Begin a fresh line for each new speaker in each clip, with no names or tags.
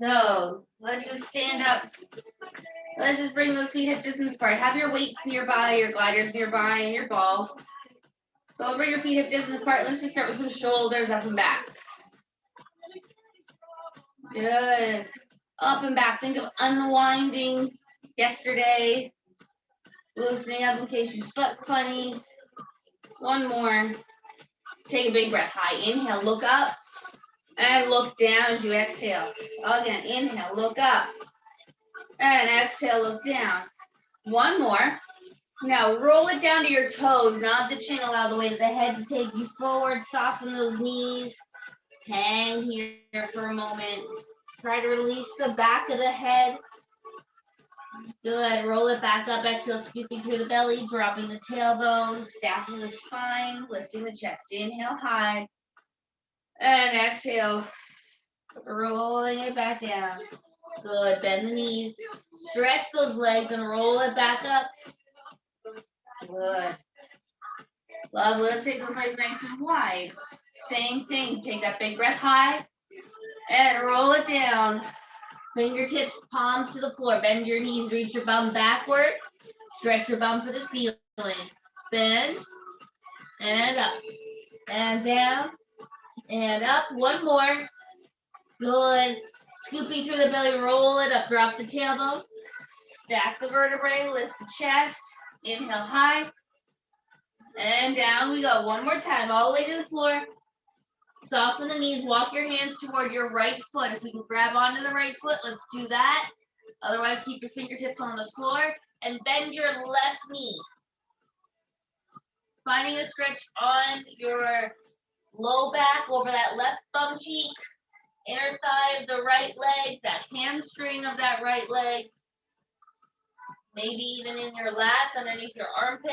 So let's just stand up. Let's just bring those feet hip distance apart. Have your weights nearby, your gliders nearby, and your ball. So bring your feet hip distance apart. Let's just start with some shoulders up and back. Good. Up and back. Think of unwinding yesterday. Loosening up in case you slept funny. One more. Take a big breath. High. Inhale, look up. And look down as you exhale. Again, inhale, look up. And exhale, look down. One more. Now roll it down to your toes, not the chin. Allow the weight of the head to take you forward. Soften those knees. Hang here for a moment. Try to release the back of the head. Good. Roll it back up. Exhale, scooping through the belly, dropping the tailbone, stacking the spine, lifting the chest. Inhale high. And exhale, rolling it back down. Good. Bend the knees. Stretch those legs and roll it back up. Good. Lovely. Let's take those legs nice and wide. Same thing. Take that big breath high and roll it down. Fingertips, palms to the floor. Bend your knees. Reach your bum backward. Stretch your bum for the ceiling. Bend and up and down and up. One more. Good. Scooping through the belly. Roll it up. Drop the tailbone. Stack the vertebrae. Lift the chest. Inhale high. And down we go. One more time. All the way to the floor. Soften the knees. Walk your hands toward your right foot. If we can grab onto the right foot, let's do that. Otherwise, keep your fingertips on the floor. And bend your left knee. Finding a stretch on your low back over that left bum cheek. Inner thigh of the right leg. That hamstring of that right leg. Maybe even in your lats underneath your armpit.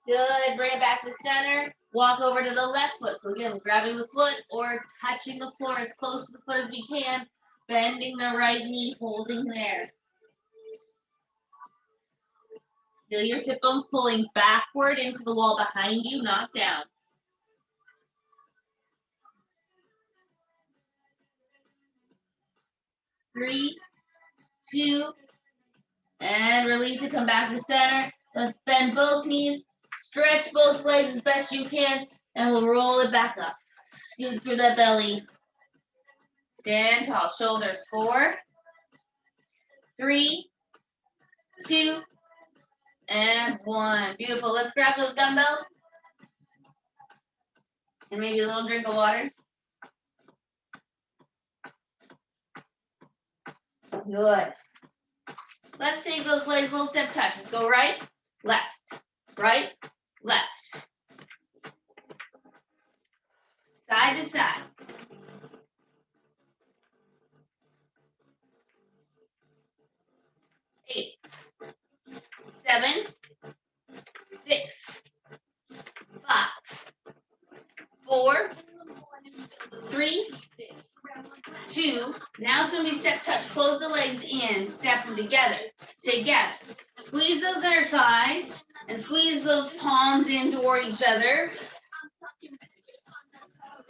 Good. Bring it back to center. Walk over to the left foot. So again, grabbing the foot or touching the floor as close to the foot as we can. Bending the right knee, holding there. Feel your sit bones pulling backward into the wall behind you, not down. Three, two, and release it. Come back to center. Let's bend both knees. Stretch both legs as best you can, and we'll roll it back up. Scoop through that belly. Stand tall. Shoulders 4, 3, 2, and 1. Beautiful. Let's grab those dumbbells. And maybe a little drink of water. Good. Let's take those legs, little step touches. Go right, left, right, left. Side to side. 8, 7, 6, 5, 4, 3, 2. Now it's going to be step touch. Close the legs in. Step them together. Together. Squeeze those inner thighs and squeeze those palms in toward each other.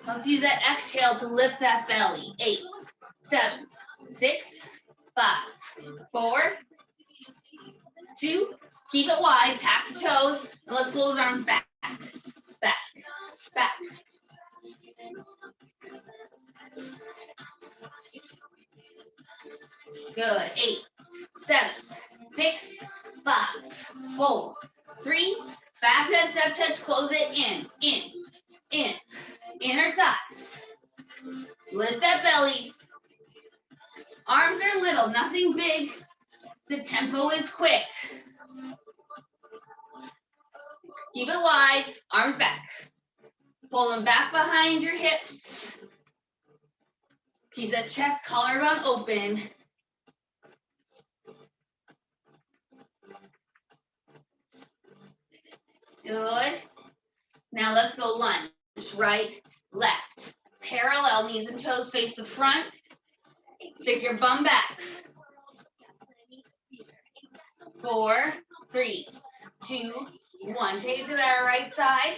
Let's use that exhale to lift that belly. 8, 7, 6, 5, 4, 2. Keep it wide. Tap the toes. And let's pull those arms back. Back. Back. Good. 8, 7, 6, 5, 4, 3. Back to that step touch. Close it in. In. Inner thighs. Lift that belly. Arms are little, nothing big. The tempo is quick. Keep it wide. Arms back. Pull them back behind your hips. Keep the chest collarbone open. Good. Now let's go lunge. Right, left. Parallel, knees and toes face the front. Stick your bum back. 4, 3, 2, 1. Take it to that right side.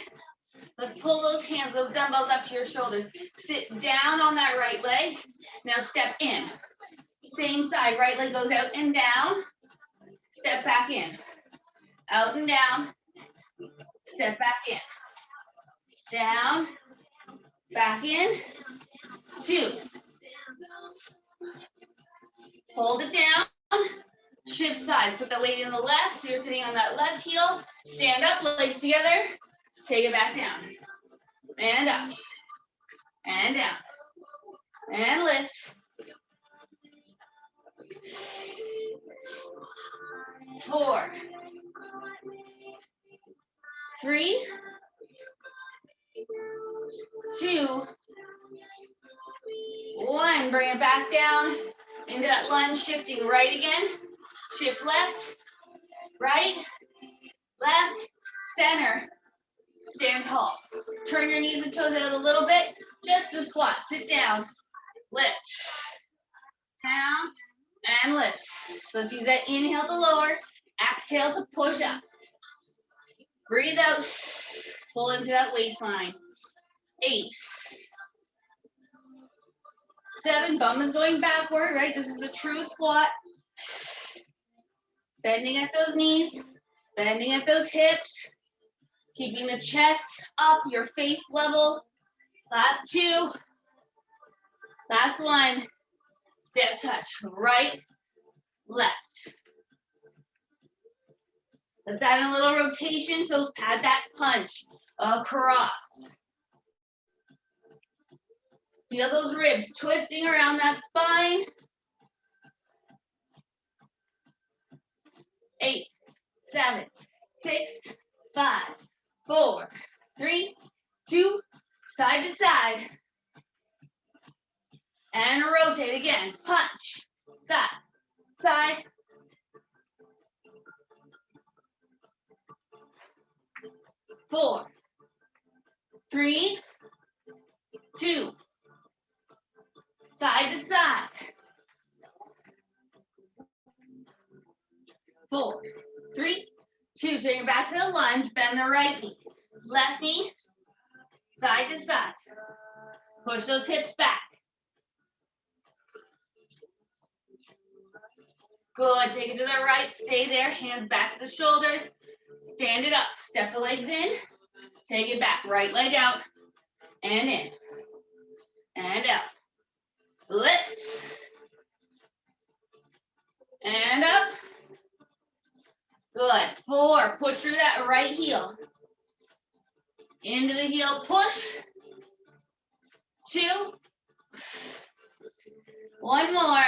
Let's pull those hands, those dumbbells up to your shoulders. Sit down on that right leg. Now step in. Same side, right leg goes out and down. Step back in. Out and down. Step back in. Down. Back in. 2. Hold it down. Shift sides. Put the weight in the left. So you're sitting on that left heel. Stand up, legs together. Take it back down. And up. And down. And lift. 4. 3. 2. 1. Bring it back down into that lunge, shifting right again. Shift left, right, left, center. Stand tall. Turn your knees and toes out a little bit. Just a squat. Sit down. Lift. Down and lift. Let's use that inhale to lower. Exhale to push up. Breathe out. Pull into that waistline. 8. 7. Bum is going backward, right? This is a true squat. Bending at those knees. Bending at those hips. Keeping the chest up, your face level. Last 2. Last 1. Step touch. Right, left. Let's add a little rotation, so add that punch across. Feel those ribs twisting around that spine. 8, 7, 6, 5, 4, 3, 2, side to side. And rotate again. Punch. Side. Side. 4, 3, 2, side to side. 4, 3, 2. So you're back to the lunge. Bend the right knee. Left knee. Side to side. Push those hips back. Good. Take it to the right. Stay there. Hands back to the shoulders. Stand it up. Step the legs in. Take it back. Right leg out. And in. And out. Lift. And up. Good. 4. Push through that right heel. Into the heel. Push. 2. 1 more.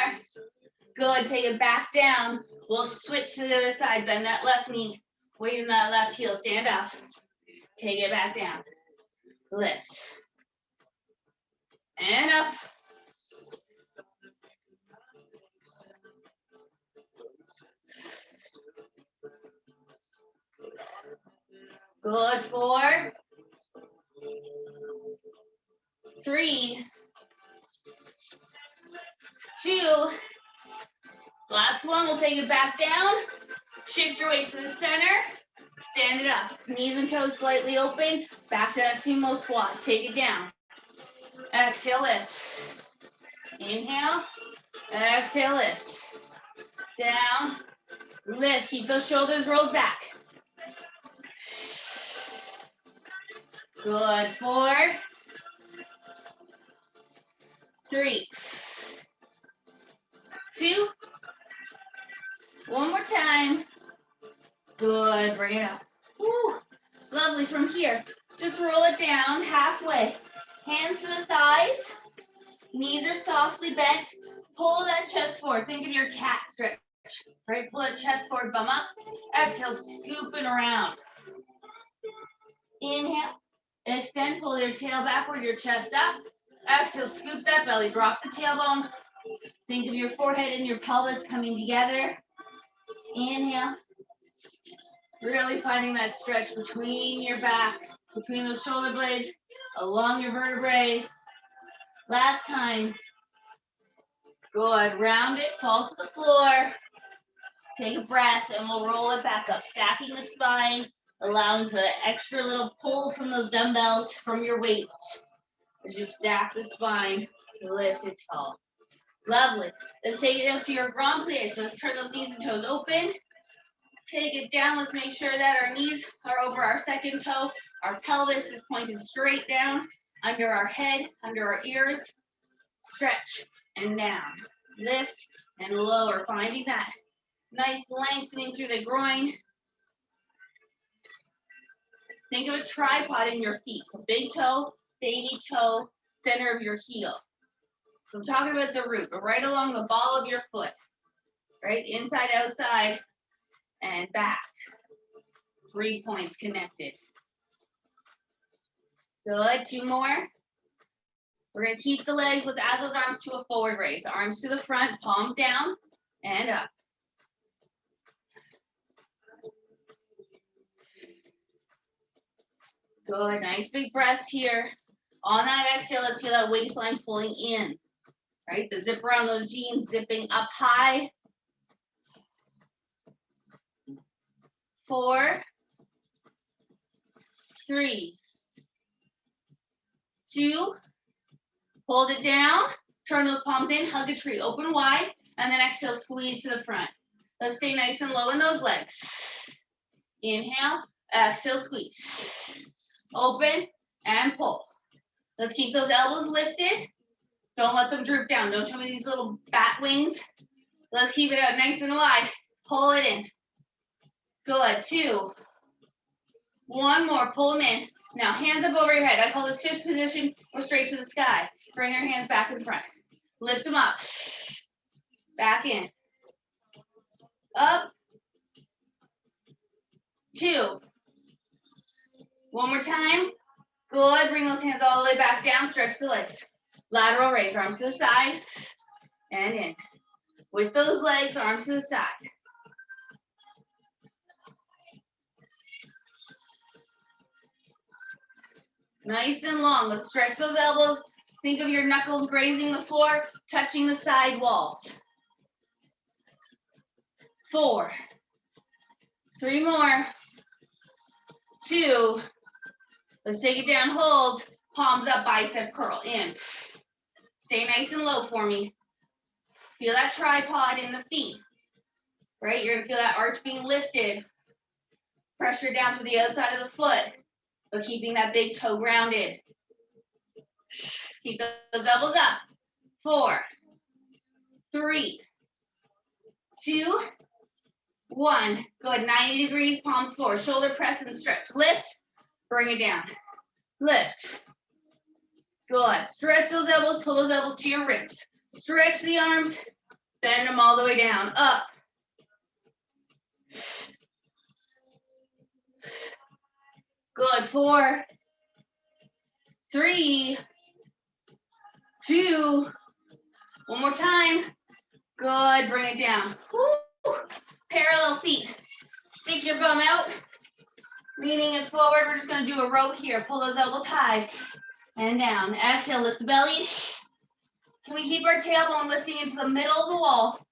Good. Take it back down. We'll switch to the other side. Bend that left knee. Weight in that left heel. Stand up. Take it back down. Lift. And up. Good. 4, 3, 2. Last one. We'll take it back down. Shift your weight to the center. Stand it up. Knees and toes slightly open. Back to that sumo squat. Take it down. Exhale, lift. Inhale. Exhale, lift. Down. Lift. Keep those shoulders rolled back. Good. 4, 3, 2. One more time. Good. Bring it up. Woo. Lovely. From here, just roll it down halfway. Hands to the thighs. Knees are softly bent. Pull that chest forward. Think of your cat stretch. Right? Pull that chest forward, bum up. Exhale, scooping around. Inhale. Extend, pull your tail backward, your chest up. Exhale, scoop that belly. Drop the tailbone. Think of your forehead and your pelvis coming together. Inhale. Really finding that stretch between your back, between those shoulder blades, along your vertebrae. Last time. Good. Round it, fall to the floor. Take a breath, and we'll roll it back up. Stacking the spine, allowing for that extra little pull from those dumbbells, from your weights, as you stack the spine, lift it tall. Lovely. Let's take it out to your grand plie. So let's turn those knees and toes open. Take it down. Let's make sure that our knees are over our second toe. Our pelvis is pointed straight down, under our head, under our ears. Stretch and down. Lift and lower, finding that nice lengthening through the groin. Think of a tripod in your feet. So big toe, baby toe, center of your heel. So I'm talking about the root, but right along the ball of your foot, right? Inside, outside, and back. 3 points connected. Good, 2 more. We're gonna keep the legs, let's add those arms to a forward raise. Arms to the front, palms down, and up. Good, nice big breaths here. On that exhale, let's feel that waistline pulling in, right? The zipper on those jeans zipping up high. 4, 3, 2, hold it down, turn those palms in, hug a tree, open wide, and then exhale, squeeze to the front. Let's stay nice and low in those legs. Inhale, exhale, squeeze. Open and pull. Let's keep those elbows lifted. Don't let them droop down. Don't show me these little bat wings. Let's keep it out nice and wide. Pull it in. Good, 2. 1 more, pull them in. Now, hands up over your head. I call this fifth position or straight to the sky. Bring your hands back in front. Lift them up. Back in. Up. 2. 1 more time. Good. Bring those hands all the way back down. Stretch the legs. Lateral raise. Arms to the side and in. With those legs, arms to the side. Nice and long. Let's stretch those elbows. Think of your knuckles grazing the floor, touching the side walls. 4. 3 more. 2. Let's take it down. Hold. Palms up, bicep curl. In. Stay nice and low for me. Feel that tripod in the feet. Right? You're going to feel that arch being lifted. Pressure down to the outside of the foot, but keeping that big toe grounded. Keep those elbows up. 4, 3, 2, 1. Good. 90 degrees, palms forward. Shoulder press and stretch. Lift. Bring it down. Lift. Good. Stretch those elbows. Pull those elbows to your ribs. Stretch the arms. Bend them all the way down. Up. Good. 4, 3, 2. 1 more time. Good. Bring it down. Woo. Parallel feet. Stick your bum out. Leaning it forward. We're just going to do a row here. Pull those elbows high and down. Exhale. Lift the belly. Can we keep our tailbone lifting into the middle of the wall?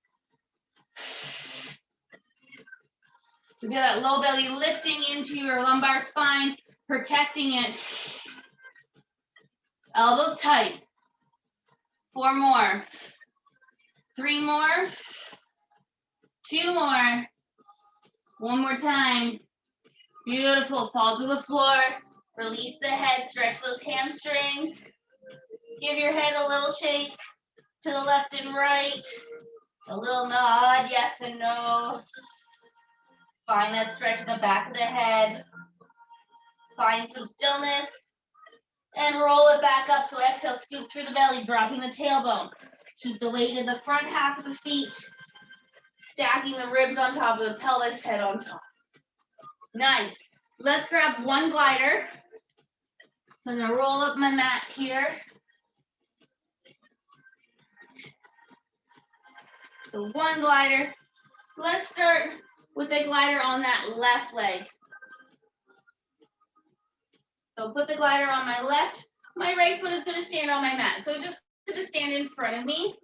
So feel that low belly lifting into your lumbar spine, protecting it. Elbows tight. 4 more. 3 more. 2 more. 1 more time. Beautiful. Fall to the floor. Release the head. Stretch those hamstrings. Give your head a little shake to the left and right. A little nod, yes and no. Find that stretch in the back of the head. Find some stillness. And roll it back up. So exhale, scoop through the belly, dropping the tailbone. Keep the weight in the front half of the feet. Stacking the ribs on top of the pelvis, head on top. Nice. Let's grab one glider. So I'm going to roll up my mat here. So one glider. Let's start with the glider on that left leg. So put the glider on my left. My right foot is going to stand on my mat. So just going to stand in front of me.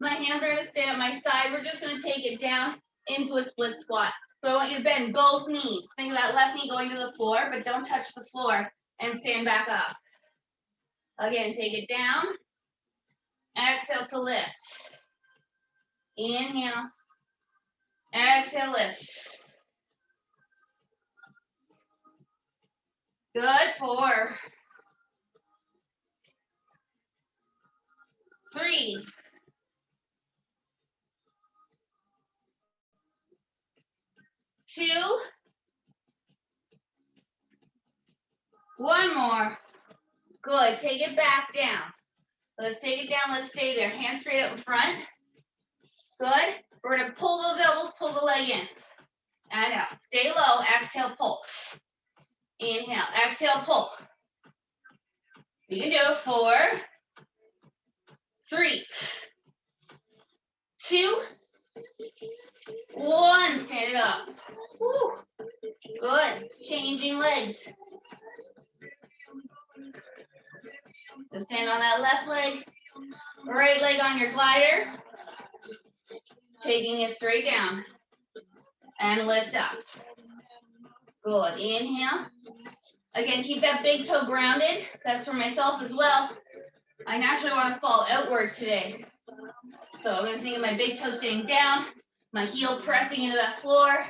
My hands are going to stay on my side. We're just going to take it down into a split squat. So I want you to bend both knees. Think of that left knee going to the floor, but don't touch the floor and stand back up. Again, take it down. Exhale to lift. Inhale. Exhale, lift. Good. 4, 3, 2, 1 more. Good. Take it back down. Let's take it down. Let's stay there. Hands straight up in front. Good. We're going to pull those elbows, pull the leg in. And out. Stay low. Exhale, pull. Inhale. Exhale, pull. You can do it. 4, 3, 2, 1. Stand it up. Woo. Good. Changing legs. So stand on that left leg. Right leg on your glider. Taking it straight down. And lift up. Good. Inhale. Again, keep that big toe grounded. That's for myself as well. I naturally want to fall outwards today. So I'm going to think of my big toe staying down, my heel pressing into that floor.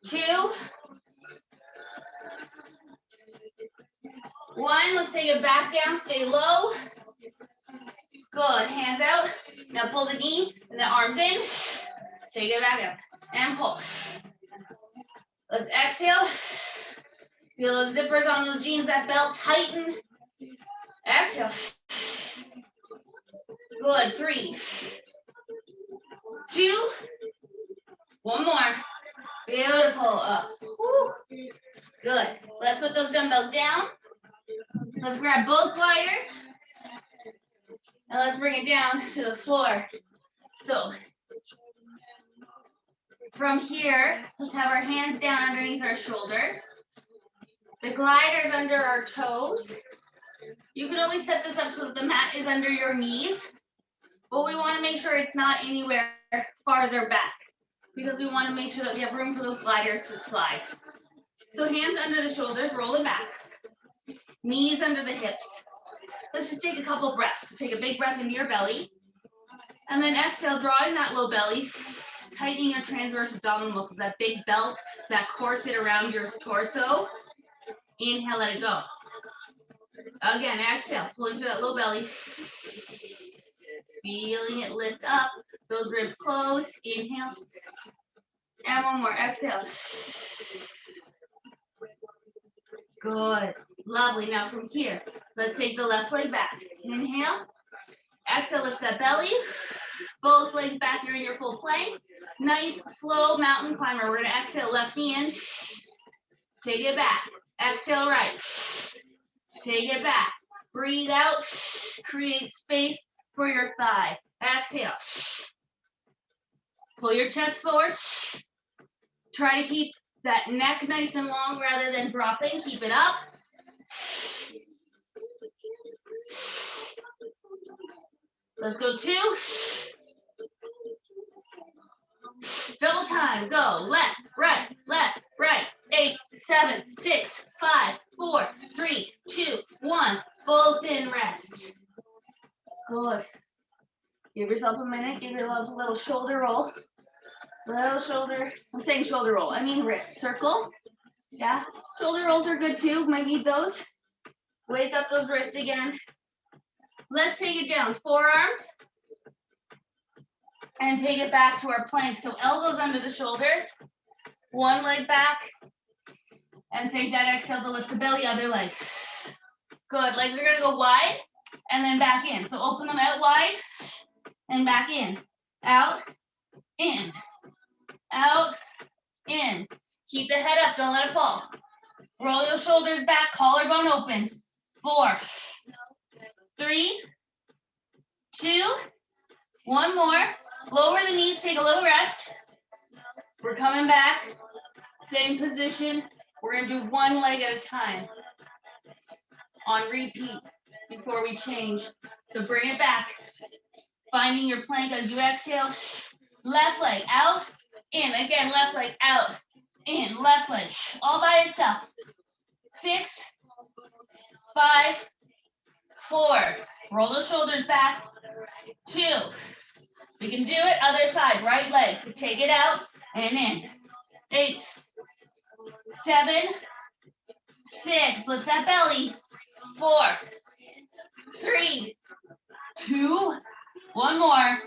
2, 1. Let's take it back down. Stay low. Good. Hands out. Now pull the knee and the arms in. Take it back up and pull. Let's exhale. Feel those zippers on those jeans, that belt tighten. Exhale. Good. 3, 2, 1 more. Beautiful. Up. Woo. Good. Let's put those dumbbells down. Let's grab both gliders. And let's bring it down to the floor. So from here, let's have our hands down underneath our shoulders. The glider's under our toes. You can always set this up so that the mat is under your knees, but we want to make sure it's not anywhere farther back because we want to make sure that we have room for those gliders to slide. So hands under the shoulders, roll them back. Knees under the hips. Let's just take a couple breaths. So take a big breath into your belly. And then exhale, drawing that low belly, tightening your transverse abdominal muscles, that big belt, that corset around your torso. Inhale, let it go. Again, exhale, pulling through that low belly. Feeling it lift up, those ribs close. Inhale. And 1 more, exhale. Good. Lovely. Now from here, let's take the left leg back. Inhale. Exhale, lift that belly. Both legs back, you're in your full plank. Nice, slow mountain climber. We're going to exhale, left knee in. Take it back. Exhale, right. Take it back. Breathe out. Create space for your thigh. Exhale. Pull your chest forward. Try to keep that neck nice and long rather than dropping. Keep it up. Let's go 2. Double time. Go. Left, right, 8, 7, 6, 5, 4, 3, 2, 1. Both in, rest. Good. Give yourself a minute. Give yourself a little shoulder roll. Little shoulder. I'm saying shoulder roll. I mean wrist. Circle. Yeah. Shoulder rolls are good too. Might need those. Wake up those wrists again. Let's take it down. Forearms. And take it back to our plank. So elbows under the shoulders. One leg back. And take that exhale to lift the belly, other leg. Good. Legs are going to go wide and then back in. So open them out wide and back in. Out, in, out, in. Keep the head up. Don't let it fall. Roll your shoulders back. Collarbone open. 4, 3, 2, 1 more. Lower the knees. Take a little rest. We're coming back. Same position. We're going to do one leg at a time on repeat before we change. So bring it back. Finding your plank as you exhale. Left leg out, In, again, left leg out, in, left leg, all by itself. 6, 5, 4, roll the shoulders back, 2, we can do it, other side, right leg, take it out, and in, 8, 7, 6, lift that belly, 4, 3, 2, one more,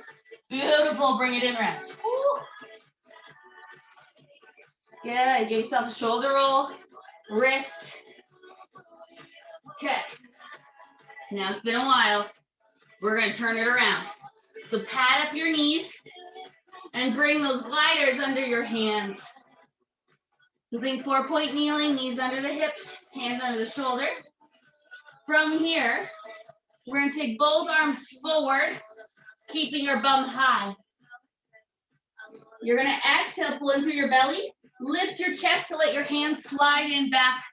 beautiful, bring it in, rest. Woo. Yeah, give yourself a shoulder roll, wrist. Okay, now it's been a while. We're gonna turn it around. So pad up your knees and bring those gliders under your hands. So think 4-point kneeling, knees under the hips, hands under the shoulders. From here, we're gonna take both arms forward, keeping your bum high. You're gonna exhale, pull into your belly, lift your chest to let your hands slide in back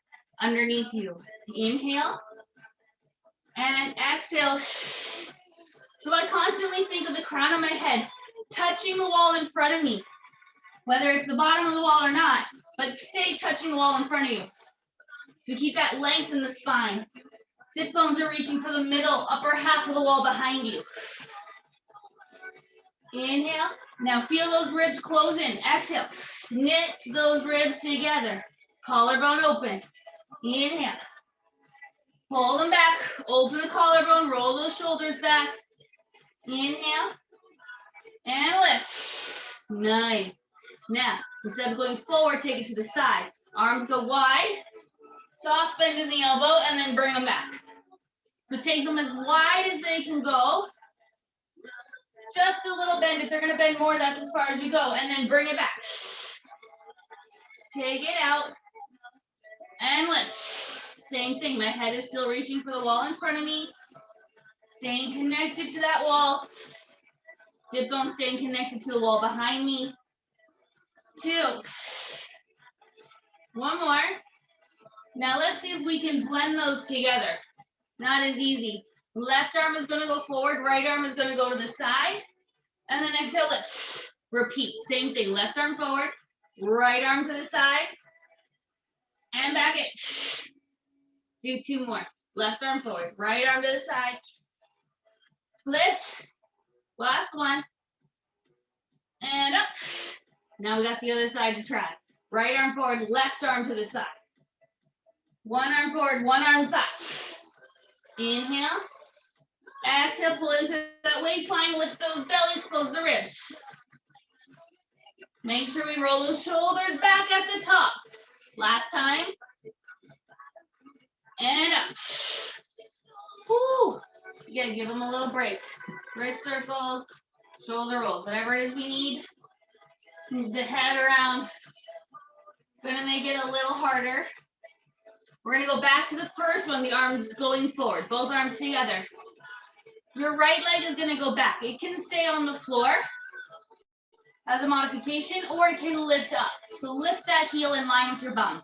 underneath you. Inhale and exhale. So I constantly think of the crown of my head touching the wall in front of me, whether it's the bottom of the wall or not, but stay touching the wall in front of you. So keep that length in the spine. Sit bones are reaching for the middle, upper half of the wall behind you. Inhale. Now feel those ribs close in. Exhale. Knit those ribs together. Collarbone open. Inhale. Pull them back. Open the collarbone. Roll those shoulders back. Inhale. And lift. Nice. Now, instead of going forward, take it to the side. Arms go wide. Soft bend in the elbow, and then bring them back. So take them as wide as they can go. Just a little bend. If they're going to bend more, that's as far as you go. And then bring it back. Take it out. And lift. Same thing. My head is still reaching for the wall in front of me. Staying connected to that wall. Sit bones staying connected to the wall behind me. 2. One more. Now let's see if we can blend those together. Not as easy. Left arm is going to go forward. Right arm is going to go to the side. And then exhale, lift. Repeat. Same thing. Left arm forward. Right arm to the side. And back in. Do 2 more. Left arm forward. Right arm to the side. Lift. Last one. And up. Now we got the other side to try. Right arm forward. Left arm to the side. One arm forward. One arm side. Inhale. Exhale, pull into that waistline, lift those bellies, close the ribs. Make sure we roll those shoulders back at the top. Last time. And up. Woo. Again, give them a little break. Wrist circles, shoulder rolls, whatever it is we need. Move the head around. Gonna make it a little harder. We're gonna go back to the first one, the arms going forward, both arms together. Your right leg is gonna go back. It can stay on the floor as a modification, or it can lift up. So lift that heel in line with your bum.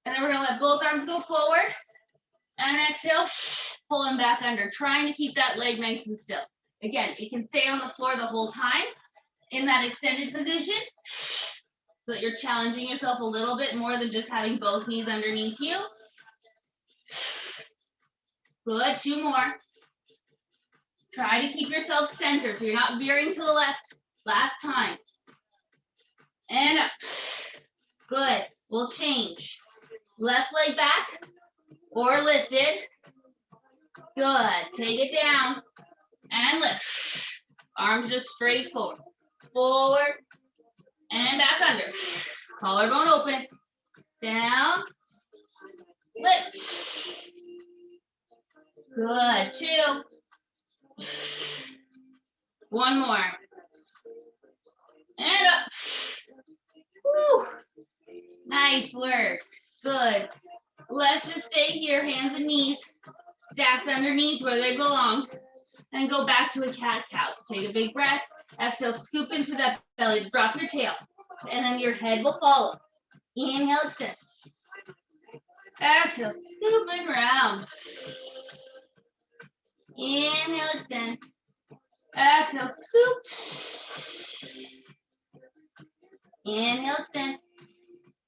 And then we're gonna let both arms go forward. And exhale, pull them back under, trying to keep that leg nice and still. Again, it can stay on the floor the whole time in that extended position, so that you're challenging yourself a little bit more than just having both knees underneath you. Good, 2 more. Try to keep yourself centered so you're not veering to the left. Last time. And up. Good. We'll change. Left leg back or lifted. Good. Take it down and lift. Arms just straight forward. Forward and back under. Collarbone open. Down. Lift. Good. 2. 1 more. And up. Woo. Nice work. Good. Let's just stay here, hands and knees stacked underneath where they belong, and go back to a cat-cow. So take a big breath. Exhale, scoop into that belly, drop your tail, and then your head will follow. Inhale, extend. Exhale, scoop and round. Inhale, extend. Exhale, scoop. Inhale, extend.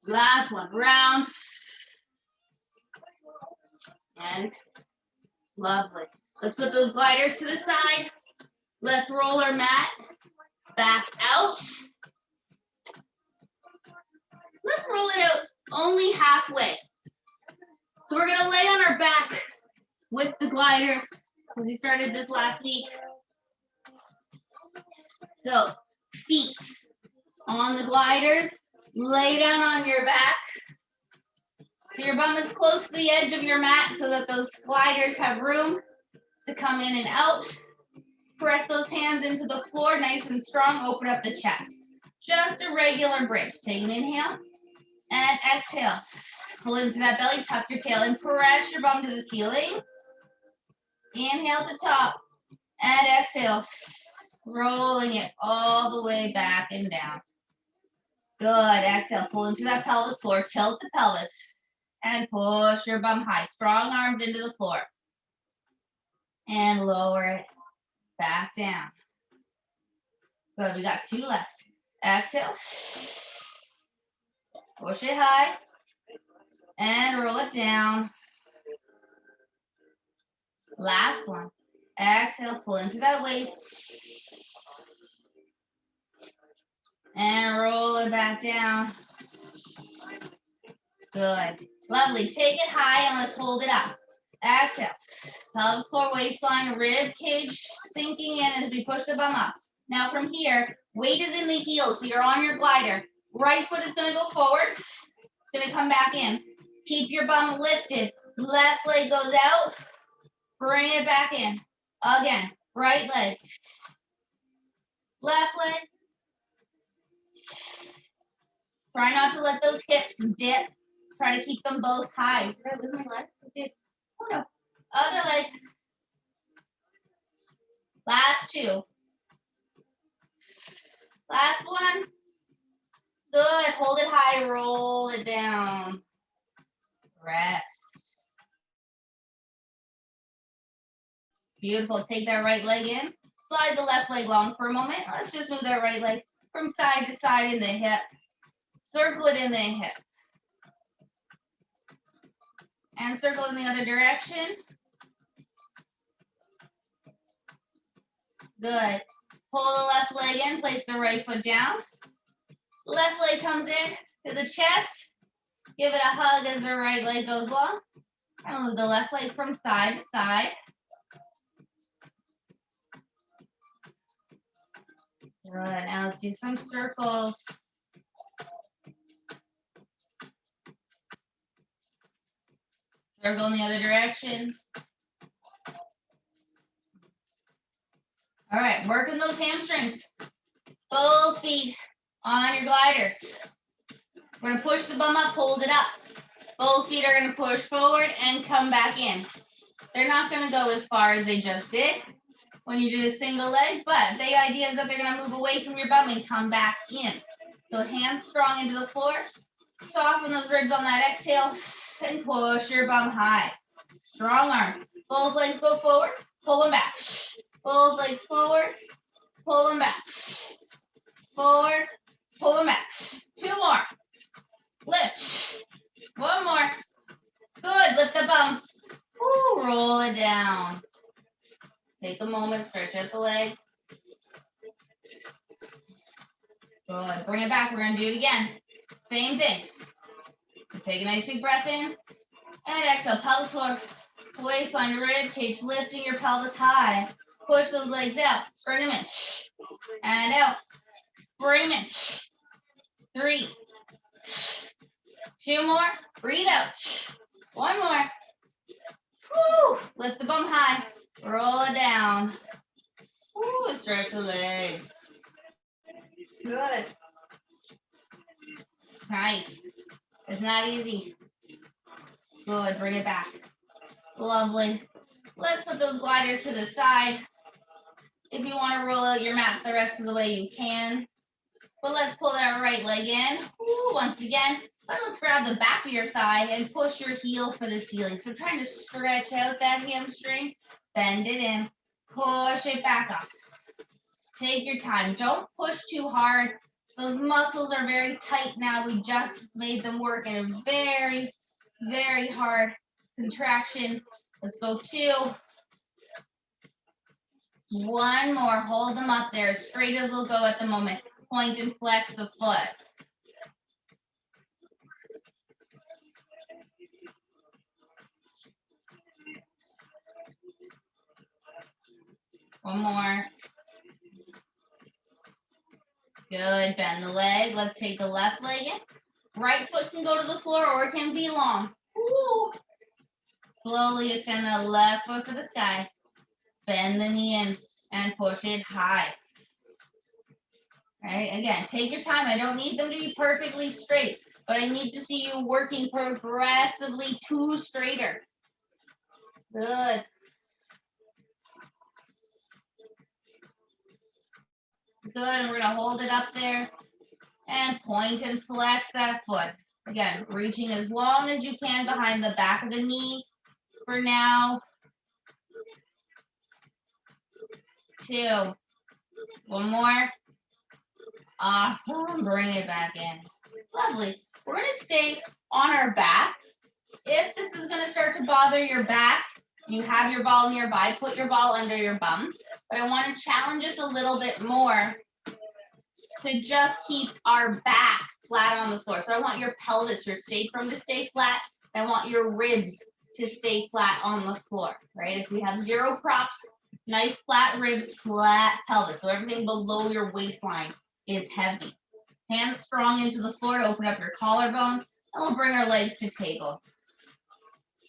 Last one, round. And lovely. Let's put those gliders to the side. Let's roll our mat back out. Let's roll it out only halfway. So we're gonna lay on our back with the gliders. We started this last week. So feet on the gliders, lay down on your back. So your bum is close to the edge of your mat so that those gliders have room to come in and out. Press those hands into the floor, nice and strong, open up the chest. Just a regular bridge. Take an inhale and exhale. Pull into that belly, tuck your tail and press your bum to the ceiling. Inhale at the top and exhale, rolling it all the way back and down. Good, exhale, pull into that pelvic floor, tilt the pelvis and push your bum high. Strong arms into the floor and lower it back down. Good, we got 2 left. Exhale, push it high and roll it down. Last one. Exhale, pull into that waist and roll it back down. Good. Lovely. Take it high and let's hold it up. Exhale. Pelvic floor, waistline, rib cage sinking in as we push the bum up. Now from here, weight is in the heels, so you're on your glider. Right foot is going to go forward. It's going to come back in. Keep your bum lifted. Left leg goes out. Bring it back in. Again. Right leg. Left leg. Try not to let those hips dip. Try to keep them both high. Did I lose my leg? Oh no. Other leg. Last 2. Last one. Good. Hold it high. Roll it down. Rest. Beautiful. Take that right leg in. Slide the left leg long for a moment. Let's just move that right leg from side to side in the hip. Circle it in the hip. And circle in the other direction. Good. Pull the left leg in, place the right foot down. Left leg comes in to the chest. Give it a hug as the right leg goes long. And move the left leg from side to side. Good. Now let's do some circles. Circle in the other direction. All right, working those hamstrings. Both feet on your gliders. We're going to push the bum up, hold it up. Both feet are going to push forward and come back in. They're not going to go as far as they just did when you did a single leg, but the idea is that they're going to move away from your bum and come back in. So hands strong into the floor. Soften those ribs on that exhale and push your bum high. Strong arm. Both legs go forward, pull them back. Both legs forward, pull them back. Forward, pull them back. 2 more. Lift. 1 more. Good. Lift the bum. Woo, roll it down. Take a moment, stretch out the legs. Good. Bring it back. We're going to do it again. Same thing. Take a nice big breath in. And exhale. Pelvic floor. Waistline, rib cage. Lifting your pelvis high. Push those legs out. Bring them in. And out. Bring them in. 3. 2 more. Breathe out. 1 more. Woo. Lift the bum high. Roll it down. Woo. Stretch the legs. Good. Nice. It's not easy. Good. Bring it back. Lovely. Let's put those gliders to the side. If you want to roll out your mat the rest of the way, you can. But let's pull that right leg in. Woo. Once again. But let's grab the back of your thigh and push your heel for the ceiling. So trying to stretch out that hamstring. Bend it in. Push it back up. Take your time. Don't push too hard. Those muscles are very tight now. We just made them work in a very, very hard contraction. Let's go 2. 1 more. Hold them up there as straight as they'll go at the moment. Point and flex the foot. One more. Good. Bend the leg. Let's take the left leg in. Right foot can go to the floor or it can be long. Ooh. Slowly extend the left foot to the sky. Bend the knee in and push it high. All right, again, take your time. I don't need them to be perfectly straight, but I need to see you working progressively to straighter. Good. Good, and we're gonna hold it up there and point and flex that foot. Again, reaching as long as you can behind the back of the knee for now. 2. 1 more. Awesome, bring it back in. Lovely. We're gonna stay on our back. If this is gonna start to bother your back, you have your ball nearby, put your ball under your bum. But I want to challenge us a little bit more to just keep our back flat on the floor. So I want your pelvis, your sacrum to stay flat. I want your ribs to stay flat on the floor, right? If we have 0 props, nice flat ribs, flat pelvis. So everything below your waistline is heavy. Hands strong into the floor to open up your collarbone. And we'll bring our legs to table.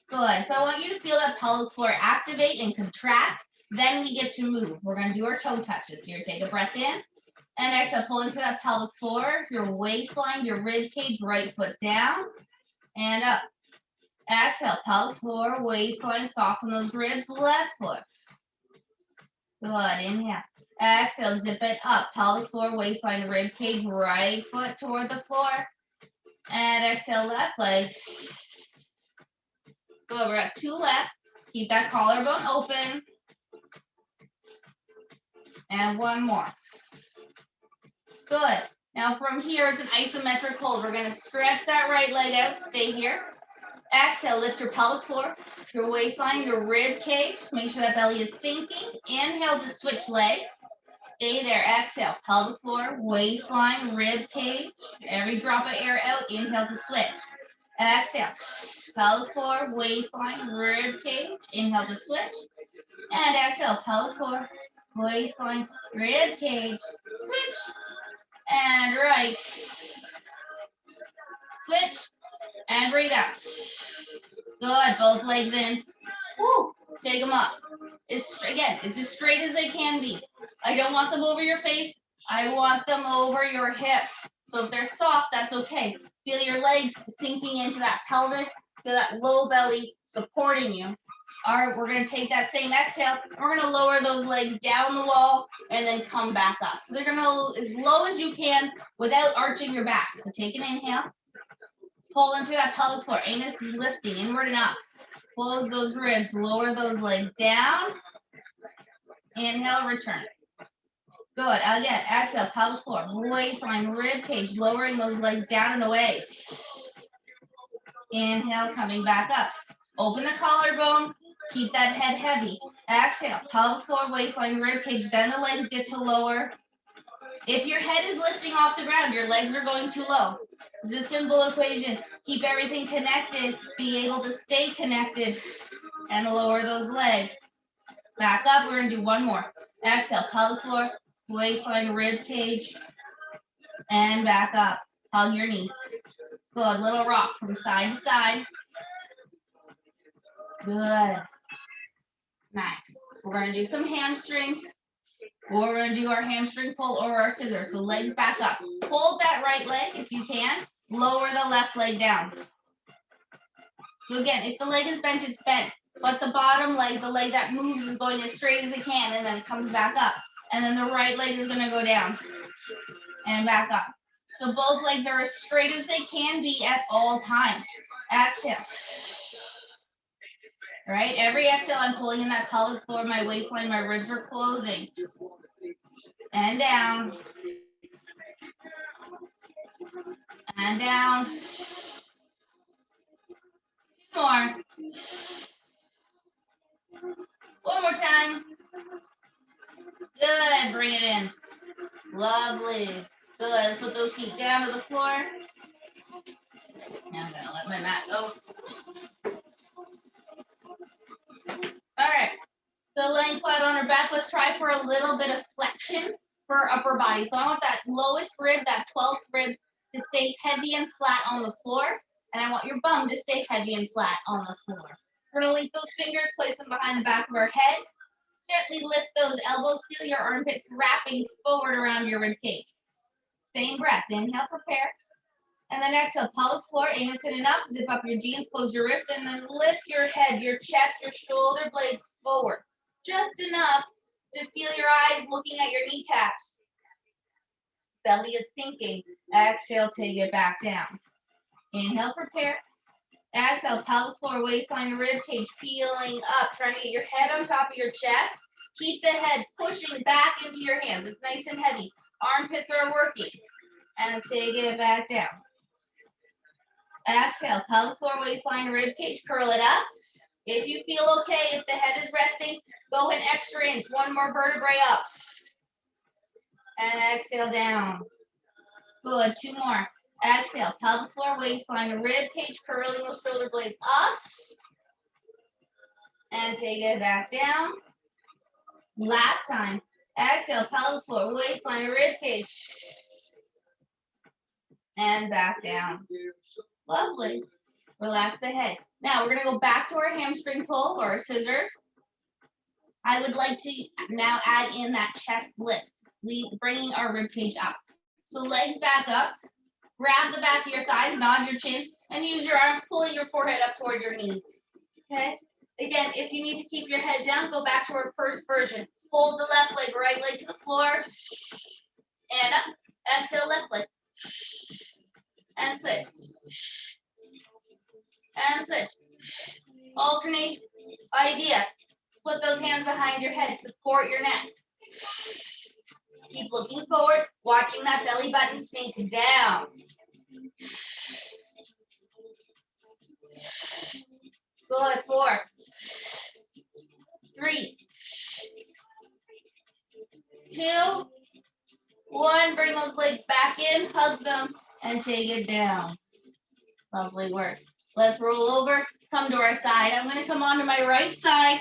Good. So I want you to feel that pelvic floor activate and contract. Then we get to move. We're going to do our toe touches. Here, take a breath in. And exhale, pull into that pelvic floor, your waistline, your rib cage, right foot down and up. Exhale, pelvic floor, waistline, soften those ribs, left foot. Good, inhale. Exhale, zip it up, pelvic floor, waistline, rib cage, right foot toward the floor. And exhale, left leg. Good, we're at 2 left. Keep that collarbone open. And 1 more. Good. Now from here, it's an isometric hold. We're going to stretch that right leg out. Stay here. Exhale, lift your pelvic floor, your waistline, your rib cage. Make sure that belly is sinking. Inhale to switch legs. Stay there. Exhale, pelvic floor, waistline, rib cage. Every drop of air out, inhale to switch. Exhale, pelvic floor, waistline, rib cage. Inhale to switch. And exhale, pelvic floor, waistline, rib cage. Switch. And right. Switch. And breathe out. Good. Both legs in. Woo. Take them up. Again, it's as straight as they can be. I don't want them over your face. I want them over your hips. So if they're soft, that's okay. Feel your legs sinking into that pelvis. Feel that low belly supporting you. All right, we're going to take that same exhale. We're going to lower those legs down the wall and then come back up. So they're going to as low as you can without arching your back. So take an inhale. Pull into that pelvic floor. Anus is lifting inward and up. Close those ribs. Lower those legs down. Inhale, return. Good. Again, exhale, pelvic floor. Waistline, rib cage. Lowering those legs down and away. Inhale, coming back up. Open the collarbone. Keep that head heavy. Exhale, pelvic floor, waistline, rib cage. Then the legs get to lower. If your head is lifting off the ground, your legs are going too low. It's a simple equation. Keep everything connected. Be able to stay connected and lower those legs. Back up. We're going to do 1 more. Exhale, pelvic floor, waistline, rib cage, and back up. Hug your knees. Good. Little rock from side to side. Good. Nice. We're going to do some hamstrings. We're going to do our hamstring pull or our scissors. So legs back up. Hold that right leg if you can. Lower the left leg down. So again, if the leg is bent, it's bent. But the bottom leg, the leg that moves, is going as straight as it can and then comes back up. And then the right leg is going to go down and back up. So both legs are as straight as they can be at all times. Exhale. All right, every exhale, I'm pulling in that pelvic floor, my waistline, my ribs are closing. And down. And down. 2 more. One more time. Good, bring it in. Lovely. Good, let's put those feet down to the floor. Now I'm gonna let my mat go. All right, so laying flat on our back, let's try for a little bit of flexion for our upper body. So I want that lowest rib, that 12th rib, to stay heavy and flat on the floor. And I want your bum to stay heavy and flat on the floor. We're gonna link those fingers, place them behind the back of our head. Gently lift those elbows, feel your armpits wrapping forward around your rib cage. Same breath, inhale, prepare. And then exhale, pelvic floor, aim at sitting up, zip up your jeans, close your ribs, and then lift your head, your chest, your shoulder blades forward. Just enough to feel your eyes looking at your kneecaps. Belly is sinking. Exhale, take it back down. Inhale, prepare. Exhale, pelvic floor, waistline, rib cage, peeling up, trying to get your head on top of your chest. Keep the head pushing back into your hands. It's nice and heavy. Armpits are working. And take it back down. Exhale, pelvic floor, waistline, rib cage, curl it up. If you feel okay, if the head is resting, go an extra inch, one more vertebrae up. And exhale down. Good, 2 more. Exhale, pelvic floor, waistline, rib cage, curling those shoulder blades up. And take it back down. Last time. Exhale, pelvic floor, waistline, rib cage. And back down. Lovely. Relax the head. Now we're going to go back to our hamstring pull or our scissors. I would like to now add in that chest lift, bringing our rib cage up. So legs back up. Grab the back of your thighs, nod your chin, and use your arms pulling your forehead up toward your knees. Okay? Again, if you need to keep your head down, go back to our first version. Hold the left leg, right leg to the floor. And up. Exhale, left leg. And switch. And switch. Alternate idea. Put those hands behind your head. Support your neck. Keep looking forward, watching that belly button sink down. Good, 4, 3, 2, 1. Bring those legs back in, hug them, and take it down. Lovely work. Let's roll over, come to our side. I'm going to come onto my right side.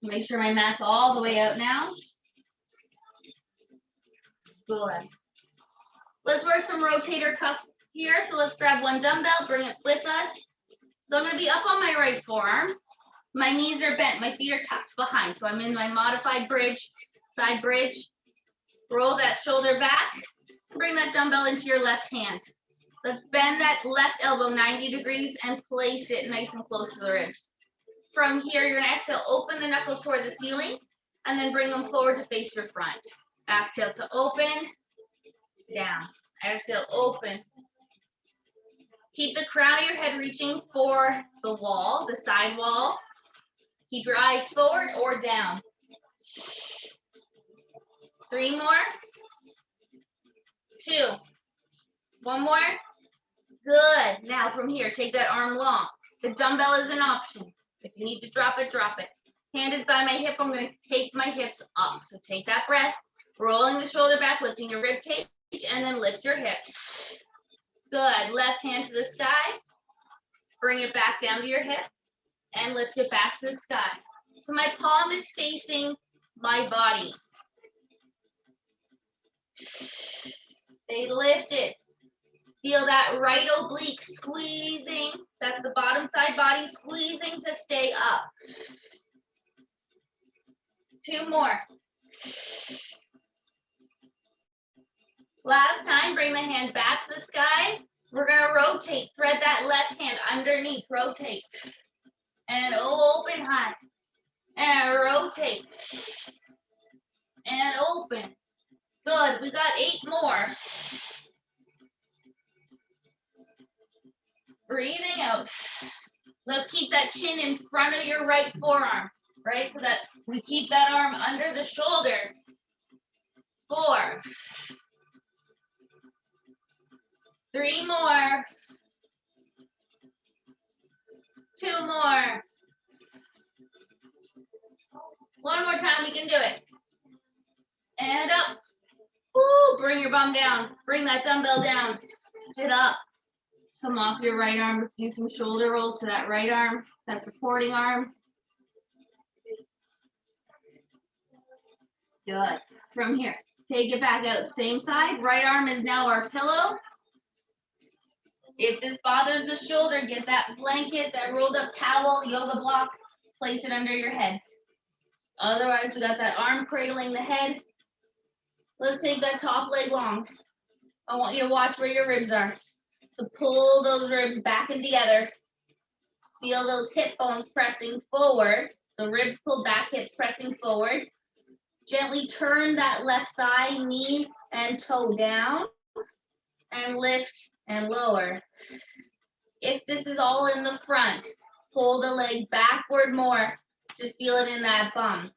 Make sure my mat's all the way out now. Good. Let's work some rotator cuff here. So let's grab one dumbbell, bring it with us. So I'm going to be up on my right forearm. My knees are bent. My feet are tucked behind. So I'm in my modified bridge, side bridge. Roll that shoulder back. Bring that dumbbell into your left hand. Let's bend that left elbow 90 degrees and place it nice and close to the ribs. From here, you're going to exhale, open the knuckles toward the ceiling, and then bring them forward to face your front. Exhale to open, down. Exhale, open. Keep the crown of your head reaching for the wall, the side wall. Keep your eyes forward or down. 3 more. 2. 1 more. Good. Now from here, take that arm long. The dumbbell is an option. If you need to drop it, drop it. Hand is by my hip. I'm going to take my hips up. So take that breath, rolling the shoulder back, lifting your rib cage, and then lift your hips. Good. Left hand to the sky. Bring it back down to your hip and lift it back to the sky. So my palm is facing my body. Stay lifted. Feel that right oblique squeezing. That's the bottom side body squeezing to stay up. 2 more. Last time, bring the hand back to the sky. We're going to rotate. Thread that left hand underneath. Rotate. And open high. And rotate. And open. Good. We got 8 more. Breathing out. Let's keep that chin in front of your right forearm, right? So that we keep that arm under the shoulder. 4. 3 more. 2 more. 1 more time, we can do it. And up. Woo, bring your bum down. Bring that dumbbell down. Sit up. Come off your right arm. Let's do some shoulder rolls to that right arm, that supporting arm. Good. From here, take it back out. Same side. Right arm is now our pillow. If this bothers the shoulder, get that blanket, that rolled up towel, yoga block, place it under your head. Otherwise, we got that arm cradling the head. Let's take that top leg long. I want you to watch where your ribs are. So pull those ribs back and together. Feel those hip bones pressing forward. The ribs pulled back, hips pressing forward. Gently turn that left thigh, knee, and toe down. And lift and lower. If this is all in the front, pull the leg backward more to feel it in that bum.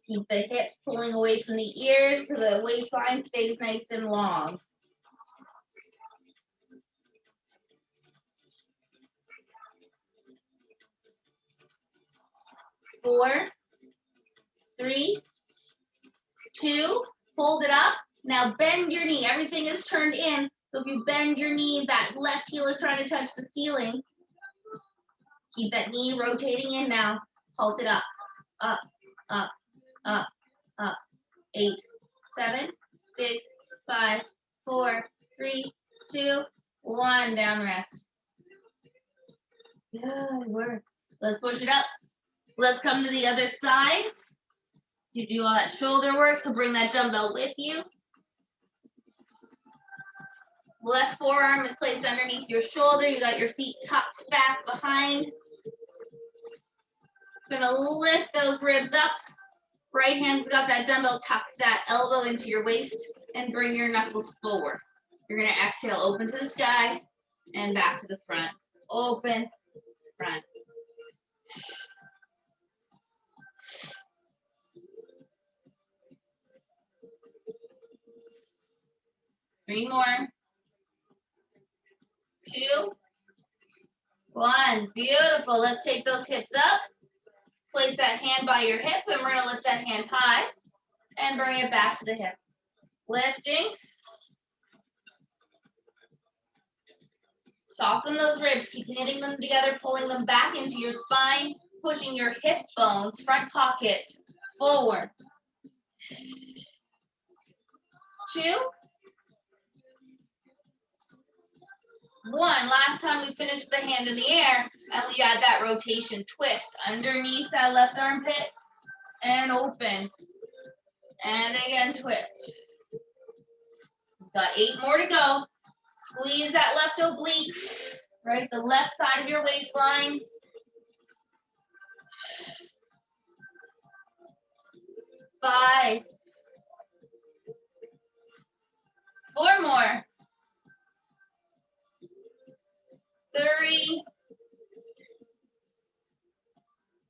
Keep the hips pulling away from the ears so the waistline stays nice and long. 4, 3, 2, hold it up. Now bend your knee. Everything is turned in. So if you bend your knee, that left heel is trying to touch the ceiling. Keep that knee rotating in now. Pulse it up, up, up, up, up. 8, 7, 6, 5, 4, 3, 2, 1. Down rest. Good work. Let's push it up. Let's come to the other side. You do all that shoulder work, so bring that dumbbell with you. Left forearm is placed underneath your shoulder. You got your feet tucked back behind. Gonna lift those ribs up. Right hand's got that dumbbell, tuck that elbow into your waist and bring your knuckles forward. You're gonna exhale, open to the sky and back to the front. Open, front. Three more. 2, 1. Beautiful. Let's take those hips up. Place that hand by your hip, and we're going to lift that hand high and bring it back to the hip. Lifting. Soften those ribs. Keep knitting them together, pulling them back into your spine, pushing your hip bones, front pocket, forward. 2, 1. Last time we finished with the hand in the air, and we got that rotation twist underneath that left armpit and open. And again, twist. We've got 8 more to go. Squeeze that left oblique, right? The left side of your waistline. 5. 4 more. 3.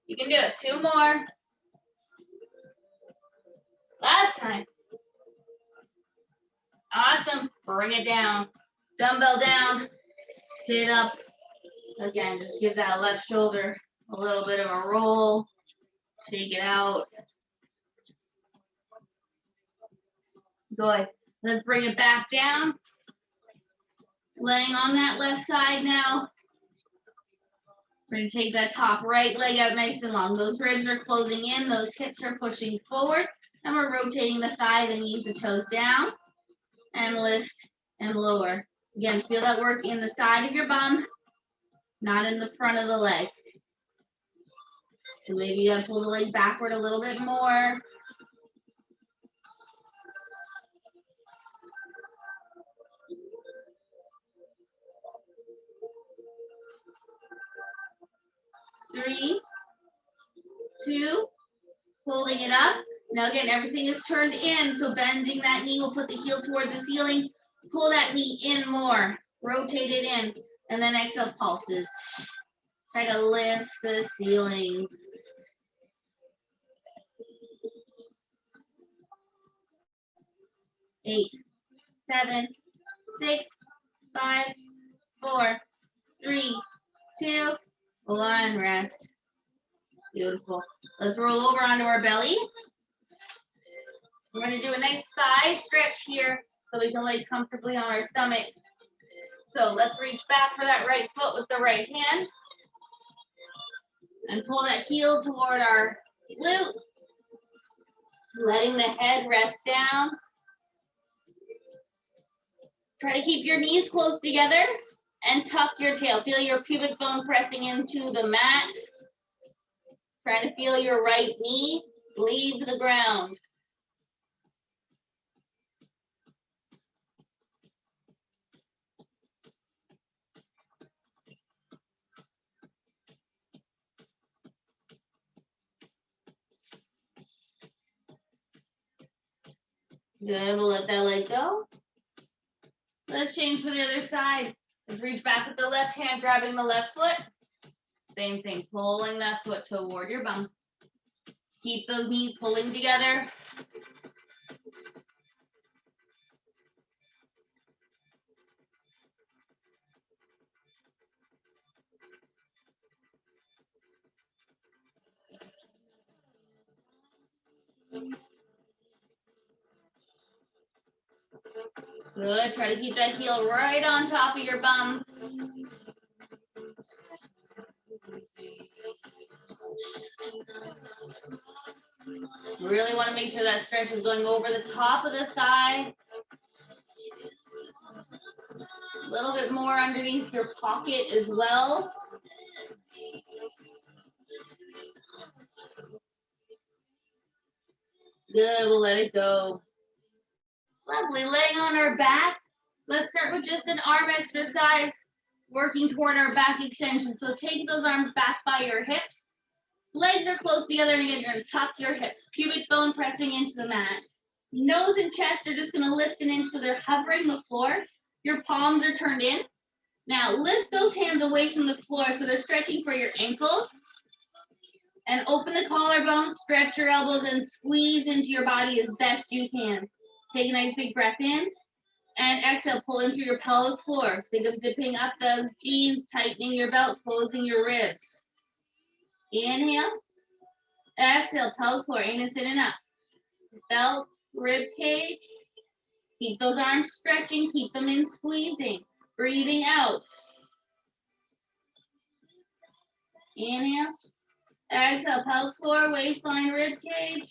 You can do it. 2 more. Last time. Awesome. Bring it down. Dumbbell down. Sit up. Again, just give that left shoulder a little bit of a roll. Shake it out. Good. Let's bring it back down. Laying on that left side now. We're going to take that top right leg out nice and long. Those ribs are closing in. Those hips are pushing forward. And we're rotating the thigh, the knees, the toes down. And lift and lower. Again, feel that work in the side of your bum, not in the front of the leg. So maybe you got to pull the leg backward a little bit more. Three, 2, holding it up. Now again, everything is turned in, so bending that knee will put the heel toward the ceiling. Pull that knee in more, rotate it in, and then exhale, pulses. Try to lift the ceiling. 8, 7, 6, 5, 4, 3, 2, 1. Rest. Beautiful. Let's roll over onto our belly. We're going to do a nice thigh stretch here so we can lay comfortably on our stomach. So let's reach back for that right foot with the right hand and pull that heel toward our glute, letting the head rest down. Try to keep your knees close together and tuck your tail. Feel your pubic bone pressing into the mat. Try to feel your right knee leave the ground. Good, we'll let that leg go. Let's change for the other side. Let's reach back with the left hand, grabbing the left foot. Same thing, pulling that foot toward your bum. Keep those knees pulling together. Good, try to keep that heel right on top of your bum. Really want to make sure that stretch is going over the top of the thigh. A little bit more underneath your pocket as well. Good, we'll let it go. Lovely, laying on our back. Let's start with just an arm exercise, working toward our back extension. So take those arms back by your hips. Legs are close together, and again, you're gonna tuck your hips. Pubic bone pressing into the mat. Nose and chest are just gonna lift an inch so they're hovering the floor. Your palms are turned in. Now lift those hands away from the floor so they're stretching for your ankles. And open the collarbone, stretch your elbows, and squeeze into your body as best you can. Take a nice big breath in. And exhale, pull into your pelvic floor. Think of zipping up those jeans, tightening your belt, closing your ribs. Inhale. Exhale, pelvic floor, in and sit and up. Belt, rib cage. Keep those arms stretching, keep them in squeezing. Breathing out. Inhale. Exhale, pelvic floor, waistline, rib cage.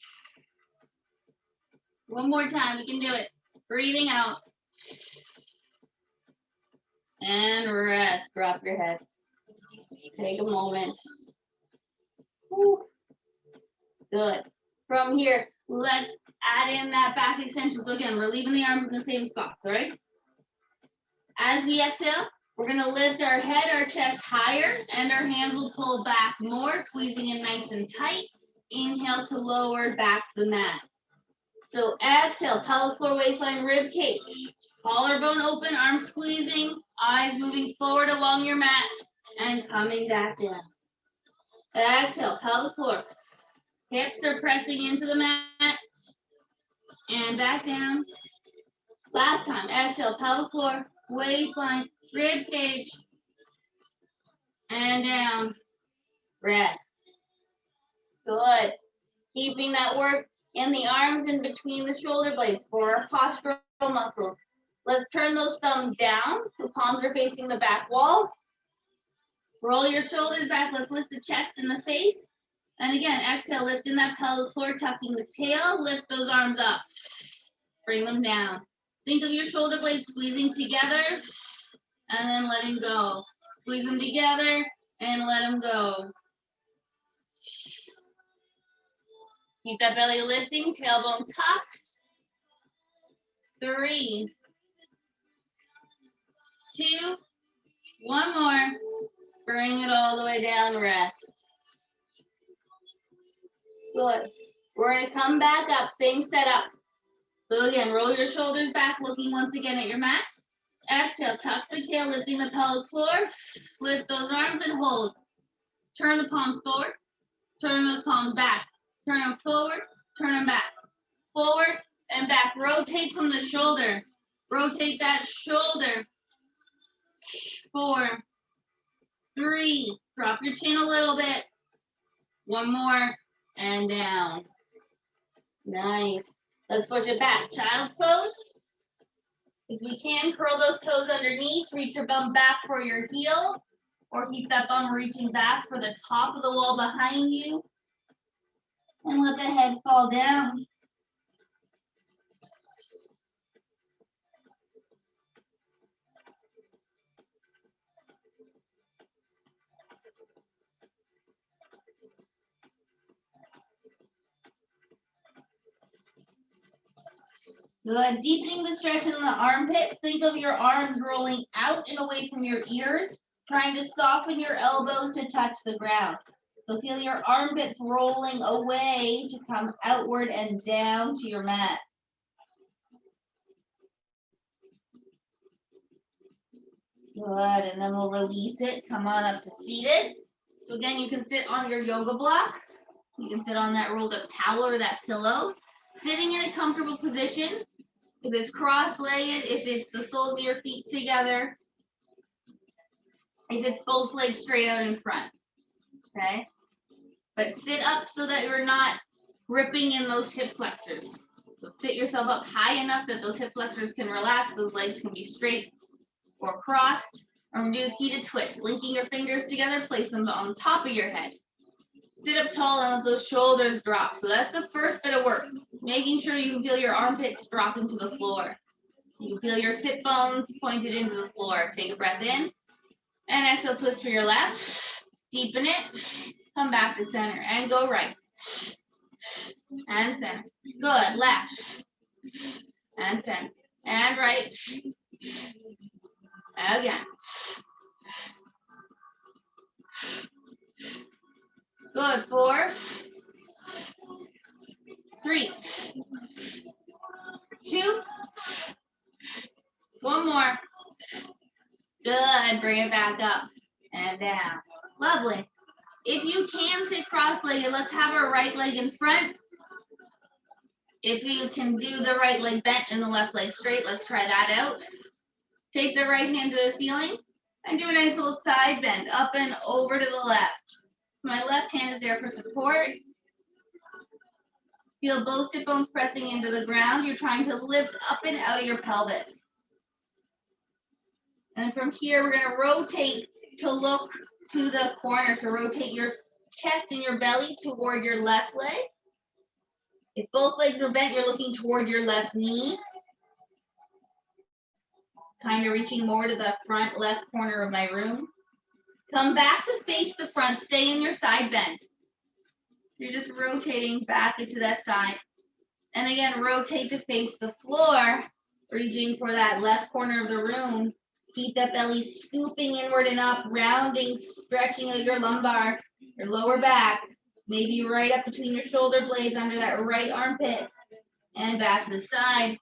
One more time, we can do it. Breathing out. And rest, drop your head. Take a moment. Whew. Good. From here, let's add in that back extension. So again, we're leaving the arms in the same spots, all right? As we exhale, we're gonna lift our head, our chest higher, and our hands will pull back more, squeezing in nice and tight. Inhale to lower back to the mat. So exhale, pelvic floor, waistline, rib cage. Collarbone open, arms squeezing, eyes moving forward along your mat, and coming back down. Exhale, pelvic floor. Hips are pressing into the mat, and back down. Last time, exhale, pelvic floor, waistline, rib cage, and down. Rest. Good. Keeping that work in the arms in between the shoulder blades for our postural muscles. Let's turn those thumbs down. The palms are facing the back wall. Roll your shoulders back. Let's lift the chest and the face. And again, exhale, lifting that pelvic floor, tucking the tail. Lift those arms up. Bring them down. Think of your shoulder blades squeezing together and then letting go. Squeeze them together and let them go. Keep that belly lifting, tailbone tucked. 3, 2, one more. Bring it all the way down, rest. Good. We're gonna come back up, same setup. So again, roll your shoulders back, looking once again at your mat. Exhale, tuck the tail, lifting the pelvic floor. Lift those arms and hold. Turn the palms forward. Turn those palms back. Turn them forward. Turn them back. Forward and back. rotate from the shoulder. Rotate that shoulder. 4, 3, drop your chin a little bit. 1 more, and down. Nice. Let's push it back. Child's pose. If you can, curl those toes underneath. Reach your bum back for your heels, or keep that bum reaching back for the top of the wall behind you. And let the head fall down. Good. Deepening the stretch in the armpits. Think of your arms rolling out and away from your ears, trying to soften your elbows to touch the ground. So feel your armpits rolling away to come outward and down to your mat. Good. And then we'll release it. Come on up to seated. So again, you can sit on your yoga block. You can sit on that rolled up towel or that pillow. Sitting in a comfortable position. If it's cross-legged, if it's the soles of your feet together, if it's both legs straight out in front, okay? But sit up so that you're not gripping in those hip flexors. So sit yourself up high enough that those hip flexors can relax, those legs can be straight or crossed. And we're going to do a seated twist, linking your fingers together, place them on top of your head. Sit up tall and let those shoulders drop. So that's the first bit of work, making sure you can feel your armpits drop into the floor. You can feel your sit bones pointed into the floor. Take a breath in and exhale, twist for your left. Deepen it. Come back to center and go right. And center. Good. Left. And center. And right. Again. Good. 4, 3, 2, 1 more. Good. Bring it back up and down. Lovely. If you can sit cross-legged, let's have our right leg in front. If you can do the right leg bent and the left leg straight, let's try that out. Take the right hand to the ceiling and do a nice little side bend up and over to the left. My left hand is there for support. Feel both hip bones pressing into the ground. You're trying to lift up and out of your pelvis. And from here, we're going to rotate to look to the corner. So rotate your chest and your belly toward your left leg. If both legs are bent, you're looking toward your left knee. Kind of reaching more to the front left corner of my room. Come back to face the front. Stay in your side bend. You're just rotating back into that side. And again, rotate to face the floor, reaching for that left corner of the room. Keep that belly scooping inward and up, rounding, stretching out your lumbar, your lower back, maybe right up between your shoulder blades under that right armpit, and back to the side,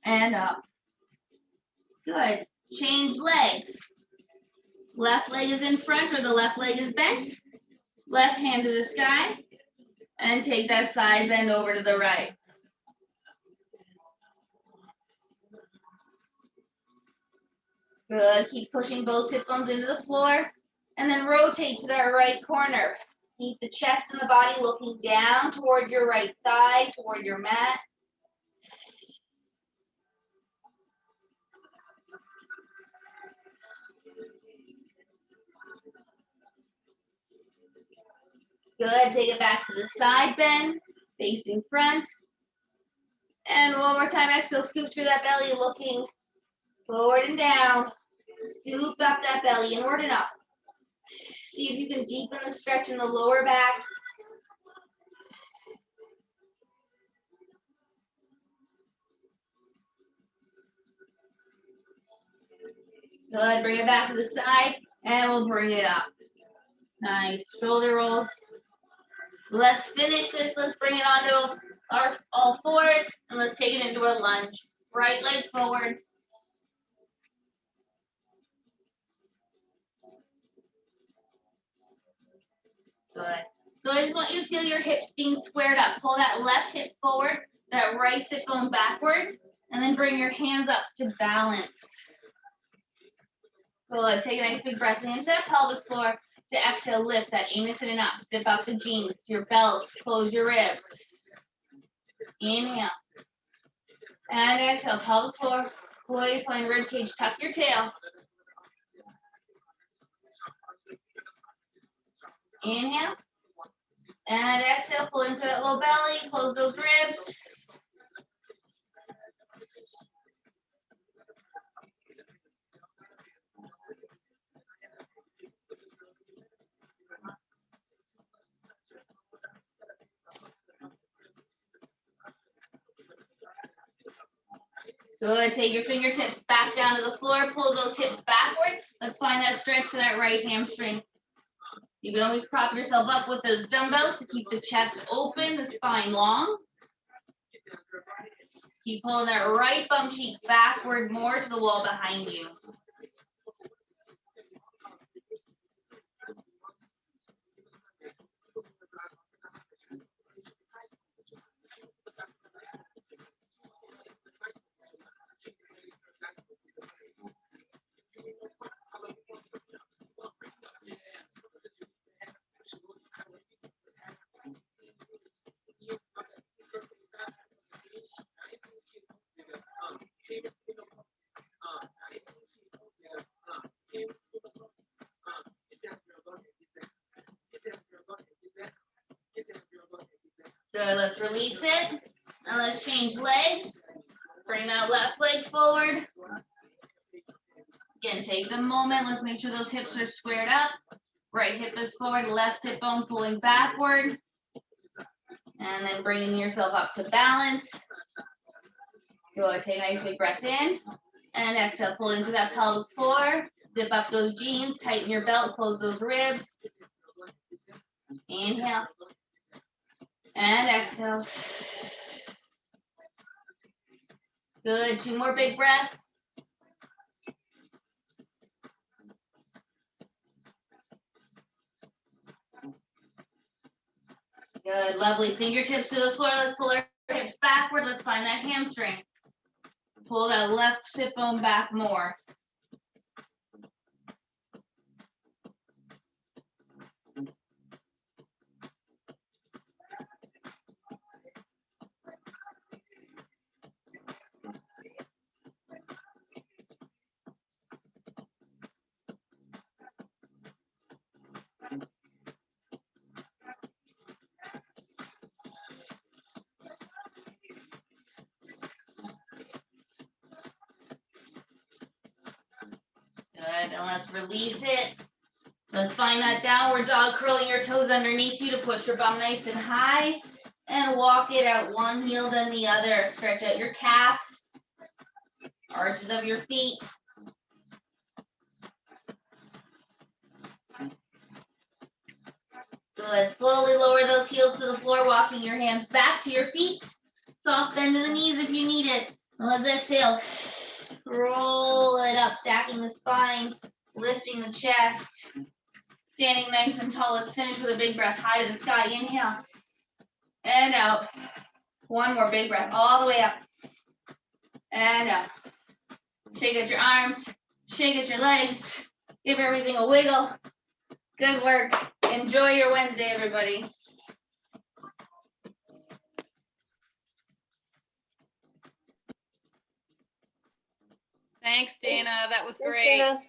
and up. Good. Change legs. Left leg is in front or the left leg is bent. Left hand to the sky, and take that side bend over to the right. Good. Keep pushing both hip bones into the floor, and then rotate to that right corner. Keep the chest and the body looking down toward your right thigh, toward your mat. Good. Take it back to the side bend, facing front. And one more time, exhale, scoop through that belly, looking forward and down. Scoop up that belly, inward and up. See if you can deepen the stretch in the lower back. Good. Bring it back to the side, and we'll bring it up. Nice. Shoulder rolls. Let's finish this. Let's bring it onto our all fours, and let's take it into a lunge. Right leg forward. Good. So I just want you to feel your hips being squared up. Pull that left hip forward. that right sit bone backward, and then bring your hands up to balance. So take a nice big breath into that pelvic floor. To exhale, lift that anus in and up. Zip up the jeans, your belt, close your ribs. Inhale. And exhale, pelvic floor, waistline, rib cage, tuck your tail. Inhale. And exhale, pull into that low belly, close those ribs. Good, take your fingertips back down to the floor, pull those hips backward. Let's find that stretch for that right hamstring. You can always prop yourself up with those dumbbells to keep the chest open, the spine long. Keep pulling that right bum cheek backward more to the wall behind you. Good, let's release it. And let's change legs. Bring that left leg forward. Again, take the moment. Let's make sure those hips are squared up. Right hip is forward, left hip bone pulling backward. And then bringing yourself up to balance. Good, take a nice big breath in. And exhale, pull into that pelvic floor. Zip up those jeans, tighten your belt, close those ribs. Inhale. And exhale. Good, 2 more big breaths. Good, lovely. Fingertips to the floor. Let's pull our hips backward. Let's find that hamstring. Pull that left sit bone back more. Good, and let's release it. Let's find that downward dog, curling your toes underneath you to push your bum nice and high. And walk it out, one heel then the other. Stretch out your calves, arches of your feet. Good, slowly lower those heels to the floor, walking your hands back to your feet. Soft bend to the knees if you need it. And let's exhale. Roll it up, stacking the spine, lifting the chest. Standing nice and tall. Let's finish with a big breath high to the sky. Inhale. And out. One more big breath all the way up. And out. Shake out your arms. Shake out your legs. Give everything a wiggle. Good work. Enjoy your Wednesday, everybody.
Thanks, Dana. That was
Thanks,
great.
Dana.